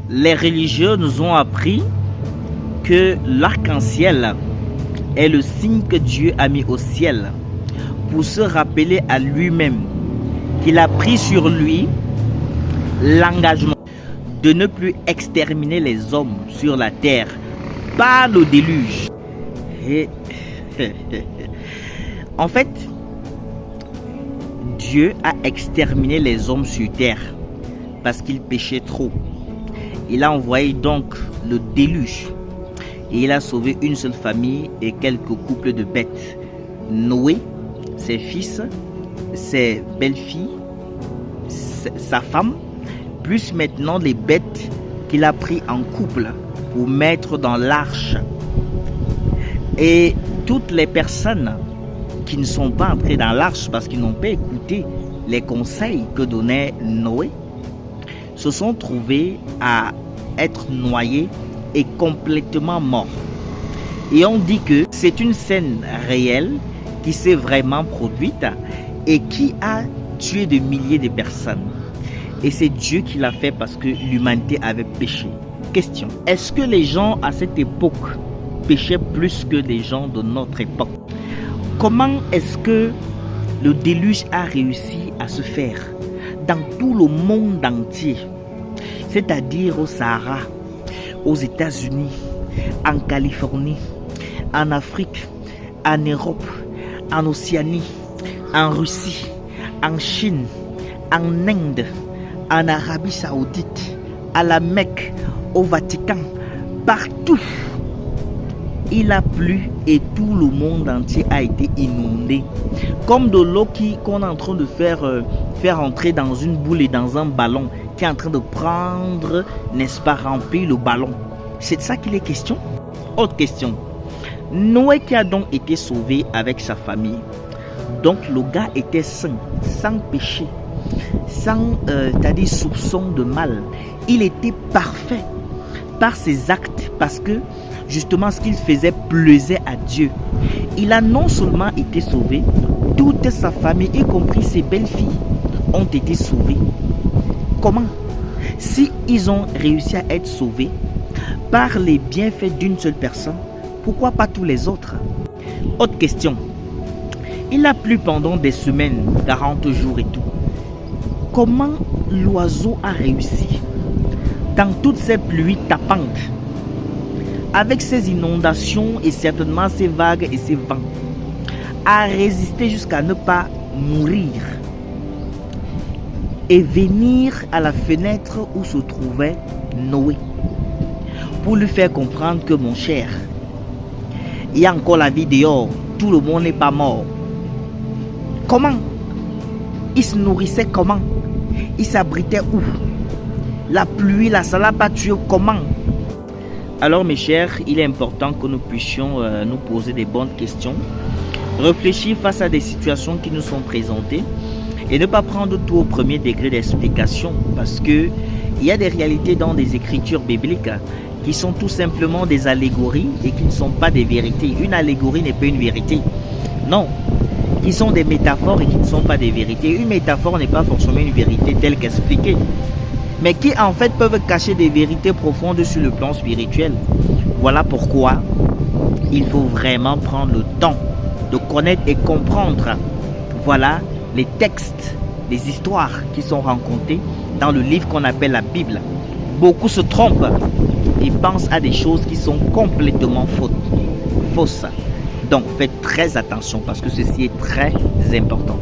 Les religieux nous ont appris que l'arc-en-ciel est le signe que Dieu a mis au ciel pour se rappeler à lui-même qu'il a pris sur lui l'engagement de ne plus exterminer les hommes sur la terre par le déluge. Et en fait, Dieu a exterminé les hommes sur terre parce qu'ils péchaient trop. Il a envoyé donc le déluge et il a sauvé une seule famille et quelques couples de bêtes. Noé, ses fils, ses belles-filles, sa femme, plus maintenant les bêtes qu'il a pris en couple pour mettre dans l'arche. Et toutes les personnes qui ne sont pas entrées dans l'arche parce qu'ils n'ont pas écouté les conseils que donnait Noé, se sont trouvées à être noyées et complètement mortes. Et on dit que c'est une scène réelle qui s'est vraiment produite et qui a tué des milliers de personnes. Et c'est Dieu qui l'a fait parce que l'humanité avait péché. Question, est-ce que les gens à cette époque péchaient plus que les gens de notre époque? Comment est-ce que le déluge a réussi à se faire dans tout le monde entier? C'est-à-dire au Sahara, aux États-Unis, en Californie, en Afrique, en Europe, en Océanie, en Russie, en Chine, en Inde, en Arabie Saoudite, à la Mecque, au Vatican, partout. Il a plu et tout le monde entier a été inondé. Comme de l'eau qu'on est en train de faire entrer dans une boule et dans un ballon qui est en train de prendre, n'est-ce pas, remplir le ballon. C'est de ça qu'il est question. Autre question. Noé qui a donc été sauvé avec sa famille. Donc le gars était saint, sans péché, sans c'est-à-dire soupçon de mal. Il était parfait par ses actes parce que justement ce qu'il faisait plaisait à Dieu. Il a non seulement été sauvé, toute sa famille, y compris ses belles-filles, ont été sauvées. Comment? Si ils ont réussi à être sauvés par les bienfaits d'une seule personne, pourquoi pas tous les autres? Autre question. Il a plu pendant des semaines, 40 jours et tout. Comment l'oiseau a réussi dans toutes ces pluies tapantes, avec ces inondations et certainement ces vagues et ces vents, à résister jusqu'à ne pas mourir et venir à la fenêtre où se trouvait Noé pour lui faire comprendre que mon cher, il y a encore la vie dehors, tout le monde n'est pas mort. Comment? Il se nourrissait comment? Il s'abritait où? La pluie, la salade pas tué comment? Alors mes chers, il est important que nous puissions nous poser des bonnes questions, réfléchir face à des situations qui nous sont présentées et ne pas prendre tout au premier degré d'explication parce que il y a des réalités dans des écritures bibliques qui sont tout simplement des allégories et qui ne sont pas des vérités. Une allégorie n'est pas une vérité. Non, qui sont des métaphores et qui ne sont pas des vérités. Une métaphore n'est pas forcément une vérité telle qu'expliquée, mais qui en fait peuvent cacher des vérités profondes sur le plan spirituel. Voilà pourquoi il faut vraiment prendre le temps de connaître et comprendre, voilà, les textes, les histoires qui sont racontées dans le livre qu'on appelle la Bible. Beaucoup se trompent et pensent à des choses qui sont complètement fausses. Donc faites très attention parce que ceci est très important.